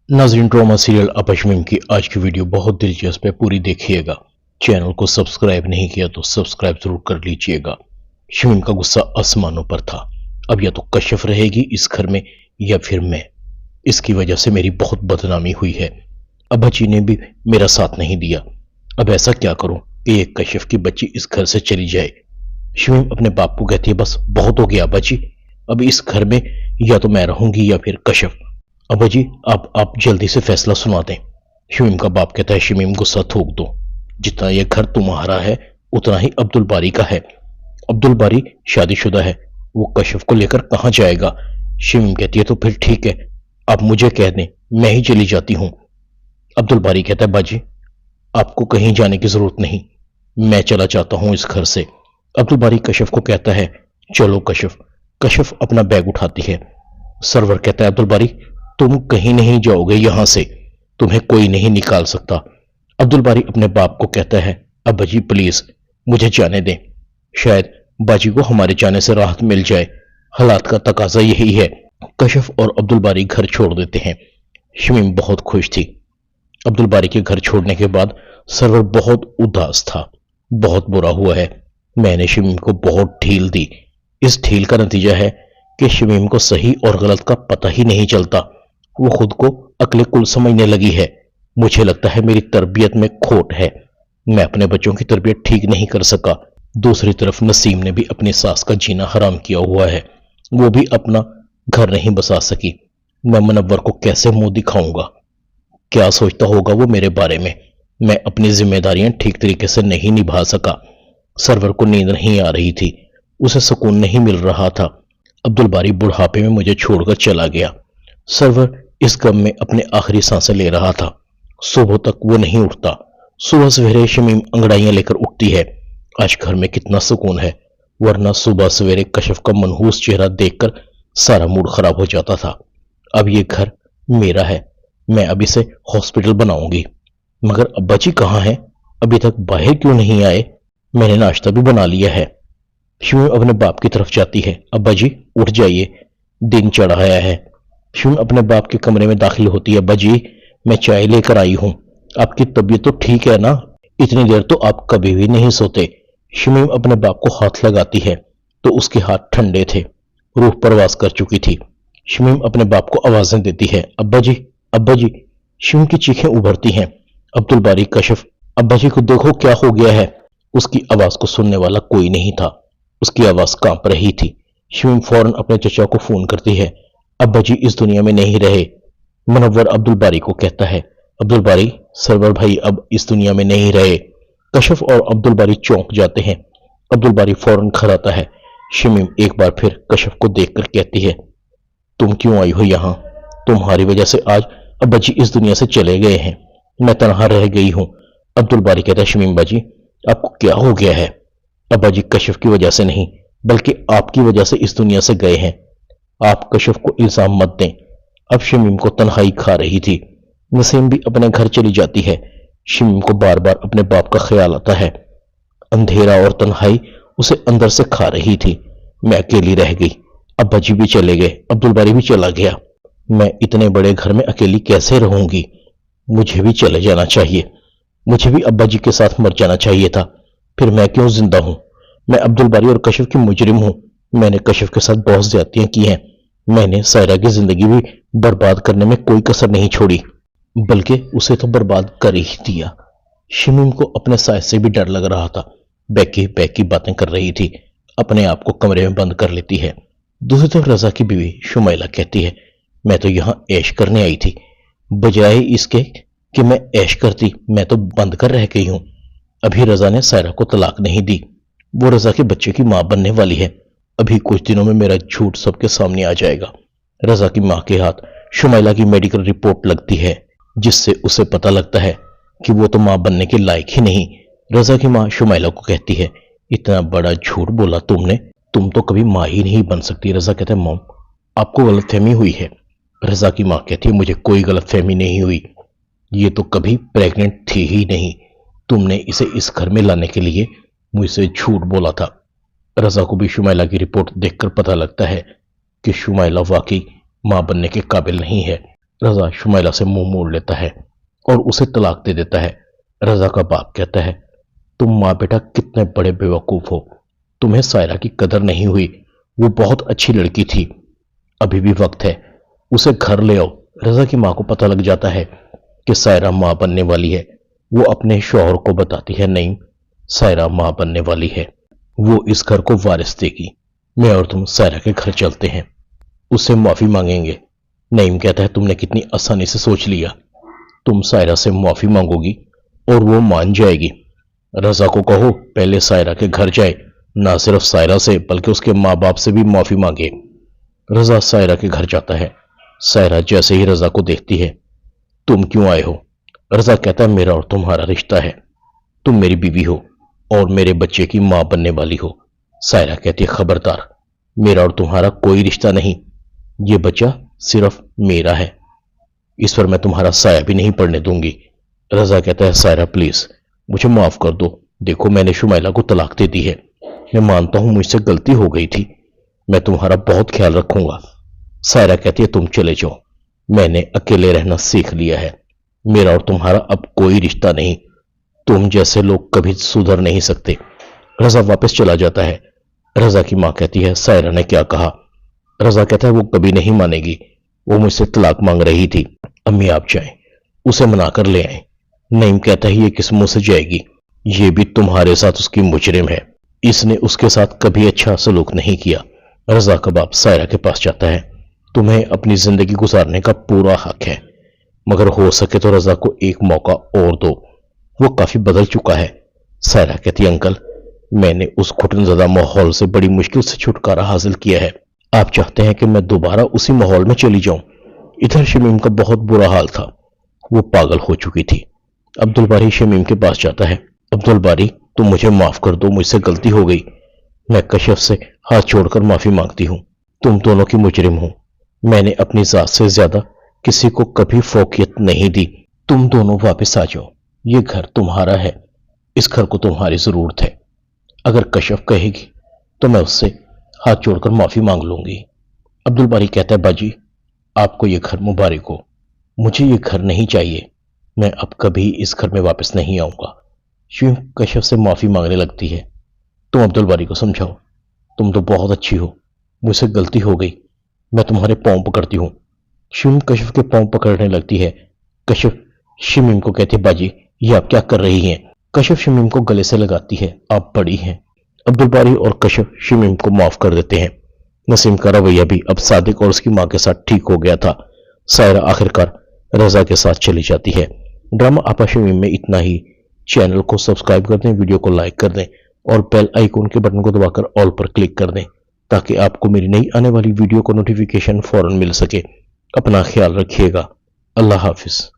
नाज़रीन, drama serial अपशमीम की आज की वीडियो बहुत दिलचस्प है, पूरी देखिएगा। चैनल को सब्सक्राइब नहीं किया तो सब्सक्राइब जरूर कर लीजिएगा। शमीम का गुस्सा आसमानों पर था। अब या तो कशिफ रहेगी इस घर में या फिर मैं। इसकी वजह से मेरी बहुत बदनामी हुई है। अब्बा जी ने भी मेरा साथ नहीं दिया। अब ऐसा क्या करूं कि ये कशिफ की बच्ची इस घर से चली जाए। शमीम अपने बाप को कहती है, बस बहुत हो गया अब्बा जी, अब इस घर में या तो मैं रहूंगी या फिर कशिफ। अब्बा जी, आप जल्दी से फैसला सुना दें। शमीम का बाप कहता है, शमीम गुस्सा थूक दो, जितना यह घर तुम्हारा है उतना ही अब्दुल बारी का है। अब्दुल बारी शादीशुदा है, वो कशिफ को लेकर कहां जाएगा। शमीम कहती है, तो फिर ठीक है, आप मुझे कह दें, मैं ही चली जाती हूं। अब्दुल बारी कहता है, बाजी आपको कहीं जाने की जरूरत नहीं, मैं चला जाता हूं इस घर से। अब्दुल बारी कशिफ को कहता है, चलो कशिफ। कशिफ अपना बैग उठाती है। सरवर कहता है, अब्दुल बारी तुम कहीं नहीं जाओगे यहां से, तुम्हें कोई नहीं निकाल सकता। अब्दुल बारी अपने बाप को कहता है, अब्बा जी प्लीज मुझे जाने दें, शायद बाजी को हमारे जाने से राहत मिल जाए, हालात का तकाजा यही है। कशिफ और अब्दुल बारी घर छोड़ देते हैं। शमीम बहुत खुश थी। अब्दुल बारी के घर छोड़ने के बाद सरवर बहुत उदास था। बहुत बुरा हुआ है, मैंने शमीम को बहुत ढील दी। इस ढील का नतीजा है कि शमीम को सही और गलत का पता ही नहीं चलता। वो खुद को अक्ले कुल समझने लगी है। मुझे लगता है मेरी तरबियत में खोट है, मैं अपने बच्चों की तरबियत ठीक नहीं कर सका। दूसरी तरफ नसीम ने भी अपनी सास का जीना हराम किया हुआ है, वो भी अपना घर नहीं बसा सकी। मैं मुनव्वर को कैसे मुंह दिखाऊंगा, क्या सोचता होगा वो मेरे बारे में। मैं अपनी जिम्मेदारियां ठीक तरीके से नहीं निभा सका। सरवर को नींद नहीं आ रही थी, उसे सुकून नहीं मिल रहा था। अब्दुल बारी बुढ़ापे में मुझे छोड़कर चला गया। सरवर इस गम में अपने आखिरी सांसें ले रहा था। सुबह तक वो नहीं उठता। सुबह सवेरे शमीम अंगड़ाइयां लेकर उठती है। आज घर में कितना सुकून है, वरना सुबह सवेरे कशिफ का मनहूस चेहरा देखकर सारा मूड खराब हो जाता था। अब ये घर मेरा है, मैं अब इसे हॉस्पिटल बनाऊंगी। मगर अब्बा जी कहाँ हैं, अभी तक बाहर क्यों नहीं आए। मैंने नाश्ता भी बना लिया है। शमीम अपने बाप की तरफ जाती है, अब्बा जी उठ जाइए, दिन चढ़ आया है। शमीम अपने बाप के कमरे में दाखिल होती है, अब्बा जी मैं चाय लेकर आई हूं, आपकी तबीयत तो ठीक है ना, इतनी देर तो आप कभी भी नहीं सोते। शमीम अपने बाप को हाथ लगाती है तो उसके हाथ ठंडे थे, रूह परवास कर चुकी थी। शमीम अपने बाप को आवाजें देती है, अब्बा जी अब्बा जी। शमीम की चीखें उभरती हैं। अब्दुल बारी कशिफ, अब्बा जी को देखो क्या हो गया है। उसकी आवाज को सुनने वाला कोई नहीं था, उसकी आवाज कांप रही थी। शमीम फौरन अपने चचा को फोन करती है, अब्बा जी इस दुनिया में नहीं रहे। मुनव्वर अब्दुल बारी को कहता है, अब्दुल बारी सरवर भाई अब इस दुनिया में नहीं रहे। कशिफ और अब्दुल बारी चौंक जाते हैं। अब्दुल बारी फौरन घर आता है। शमीम एक बार फिर कशिफ को देखकर कहती है, तुम क्यों आई हो यहां, तुम्हारी वजह से आज अब्बा जी इस दुनिया से चले गए हैं, मैं तनहा रह गई हूं। अब्दुल बारी कहता है, शमीम बाजी आपको क्या हो गया है। अब्बा जी कशिफ की वजह से नहीं बल्कि आपकी वजह से इस दुनिया से गए हैं, आप कशिफ को इल्जाम मत दें। अब शमीम को तन्हाई खा रही थी। नसीम भी अपने घर चली जाती है। शमीम को बार बार अपने बाप का ख्याल आता है। अंधेरा और तन्हाई उसे अंदर से खा रही थी। मैं अकेली रह गई, अब्बा जी भी चले गए, अब्दुल बारी भी चला गया। मैं इतने बड़े घर में अकेली कैसे रहूंगी। मुझे भी चले जाना चाहिए, मुझे भी अब्बा जी के साथ मर जाना चाहिए था, फिर मैं क्यों जिंदा हूं। मैं अब्दुल बारी और कशिफ की मुजरिम हूं। मैंने कशिफ के साथ बहुत ज्यादतियां की हैं। मैंने सायरा की जिंदगी भी बर्बाद करने में कोई कसर नहीं छोड़ी, बल्कि उसे तो बर्बाद कर ही दिया। शमीम को अपने साय से भी डर लग रहा था। बैकी बैकी बातें कर रही थी, अपने आप को कमरे में बंद कर लेती है। दूसरी तरफ रजा की बीवी शुमैला कहती है, मैं तो यहां ऐश करने आई थी, बजाय इसके कि मैं ऐश करती मैं तो बंद कर रह गई हूं। अभी रजा ने सायरा को तलाक नहीं दी, वो रजा के बच्चे की मां बनने वाली है। अभी कुछ दिनों में मेरा झूठ सबके सामने आ जाएगा। रजा की मां के हाथ शुमैला की मेडिकल रिपोर्ट लगती है, जिससे उसे पता लगता है कि वो तो मां बनने के लायक ही नहीं। रजा की मां शुमैला को कहती है, इतना बड़ा झूठ बोला तुमने, तुम तो कभी मां ही नहीं बन सकती। रजा कहता है, मॉम आपको गलतफहमी हुई है। रजा की मां कहती है, मुझे कोई गलतफहमी नहीं हुई, ये तो कभी प्रेग्नेंट थी ही नहीं, तुमने इसे इस घर में लाने के लिए मुझसे झूठ बोला था। रजा को भी शुमैला की रिपोर्ट देखकर पता लगता है कि शुमैला वाकई मां बनने के काबिल नहीं है। رضا شمیلہ سے منہ موڑ لیتا ہے اور اسے طلاق دے دیتا ہے۔ رضا کا باپ کہتا ہے تم ماں بیٹا کتنے بڑے بیوقوف ہو، تمہیں سائرہ کی قدر نہیں ہوئی، وہ بہت اچھی لڑکی تھی، ابھی بھی وقت ہے، اسے گھر لے آؤ۔ رضا کی ماں کو پتہ لگ جاتا ہے کہ سائرہ ماں بننے والی ہے۔ وہ اپنے شوہر کو بتاتی ہے نہیں، سائرہ ماں بننے والی ہے، وہ اس گھر کو وارث دے گی، میں اور تم سائرہ کے گھر چلتے ہیں، اس سے معافی مانگیں گے۔ نعیم کہتا ہے تم نے کتنی آسانی سے سوچ لیا، تم سائرہ سے معافی مانگو گی اور وہ مان جائے گی۔ رضا کو کہو پہلے سائرہ کے گھر جائے، نہ صرف سائرہ سے بلکہ اس کے ماں باپ سے بھی معافی مانگے۔ رضا سائرہ کے گھر جاتا ہے۔ سائرہ جیسے ہی رضا کو دیکھتی ہے تم کیوں آئے ہو؟ رضا کہتا ہے میرا اور تمہارا رشتہ ہے، تم میری بیوی ہو اور میرے بچے کی ماں بننے والی ہو۔ سائرہ کہتی ہے خبردار، میرا اور تمہارا کوئی رشتہ نہیں، یہ بچہ صرف میرا ہے، اس پر میں تمہارا سایہ بھی نہیں پڑنے دوں گی۔ رضا کہتا ہے سائرہ پلیز مجھے معاف کر دو، دیکھو میں نے شمیلہ کو طلاق دے دی ہے، میں مانتا ہوں مجھ سے غلطی ہو گئی تھی، میں تمہارا بہت خیال رکھوں گا۔ سائرہ کہتی ہے تم چلے جاؤ، میں نے اکیلے رہنا سیکھ لیا ہے، میرا اور تمہارا اب کوئی رشتہ نہیں، تم جیسے لوگ کبھی سدھر نہیں سکتے۔ رضا واپس چلا جاتا ہے۔ رضا کی ماں کہتی ہے سائرہ نے کیا کہا؟ رضا کہتا ہے وہ کبھی نہیں مانے گی، وہ مجھ سے طلاق مانگ رہی تھی، امی آپ جائیں اسے منا کر لے آئیں۔ نعیم کہتا ہے یہ کس منہ سے جائے گی، یہ بھی تمہارے ساتھ اس کی مجرم ہے، اس نے اس کے ساتھ کبھی اچھا سلوک نہیں کیا۔ رضا کا باپ سائرہ کے پاس جاتا ہے، تمہیں اپنی زندگی گزارنے کا پورا حق ہے، مگر ہو سکے تو رضا کو ایک موقع اور دو، وہ کافی بدل چکا ہے۔ سائرہ کہتی انکل میں نے اس گھٹن زدہ ماحول سے بڑی مشکل سے چھٹکارا حاصل کیا ہے، آپ چاہتے ہیں کہ میں دوبارہ اسی ماحول میں چلی جاؤں؟ ادھر شمیم کا بہت برا حال تھا، وہ پاگل ہو چکی تھی۔ عبدالباری شمیم کے پاس جاتا ہے، عبدالباری تم مجھے معاف کر دو، مجھ سے غلطی ہو گئی، میں کشف سے ہاتھ چھوڑ کر معافی مانگتی ہوں، تم دونوں کی مجرم ہو، میں نے اپنی ذات سے زیادہ کسی کو کبھی فوقیت نہیں دی، تم دونوں واپس آ جاؤ، یہ گھر تمہارا ہے، اس گھر کو تمہاری ضرورت ہے، اگر کشف کہے گی تو میں اس سے ہاتھ جوڑ کر معافی مانگ لوں گی۔ عبدالباری کہتا ہے باجی آپ کو یہ گھر مبارک ہو، مجھے یہ گھر نہیں چاہیے، میں اب کبھی اس گھر میں واپس نہیں آؤں گا۔ شمیم کشف سے معافی مانگنے لگتی ہے، تم عبدالباری کو سمجھاؤ، تم تو بہت اچھی ہو، مجھ سے غلطی ہو گئی، میں تمہارے پاؤں پکڑتی ہوں۔ شمیم کشف کے پاؤں پکڑنے لگتی ہے۔ کشف شمیم کو کہتی ہے باجی یہ آپ کیا کر رہی ہیں؟ کشف شمیم کو گلے سے لگاتی ہے، آپ بڑی ہیں۔ عبدالباری اور کشف شمیم کو معاف کر دیتے ہیں۔ نسیم کا رویہ بھی اب صادق اور اس کی ماں کے ساتھ ٹھیک ہو گیا تھا۔ سائرہ آخرکار رضا کے ساتھ چلی جاتی ہے۔ ڈرامہ آپا شمیم میں اتنا ہی۔ چینل کو سبسکرائب کر دیں، ویڈیو کو لائک کر دیں اور بیل آئیکن کے بٹن کو دبا کر آل پر کلک کر دیں تاکہ آپ کو میری نئی آنے والی ویڈیو کو نوٹیفیکیشن فوراً مل سکے۔ اپنا خیال رکھیے گا، اللہ حافظ۔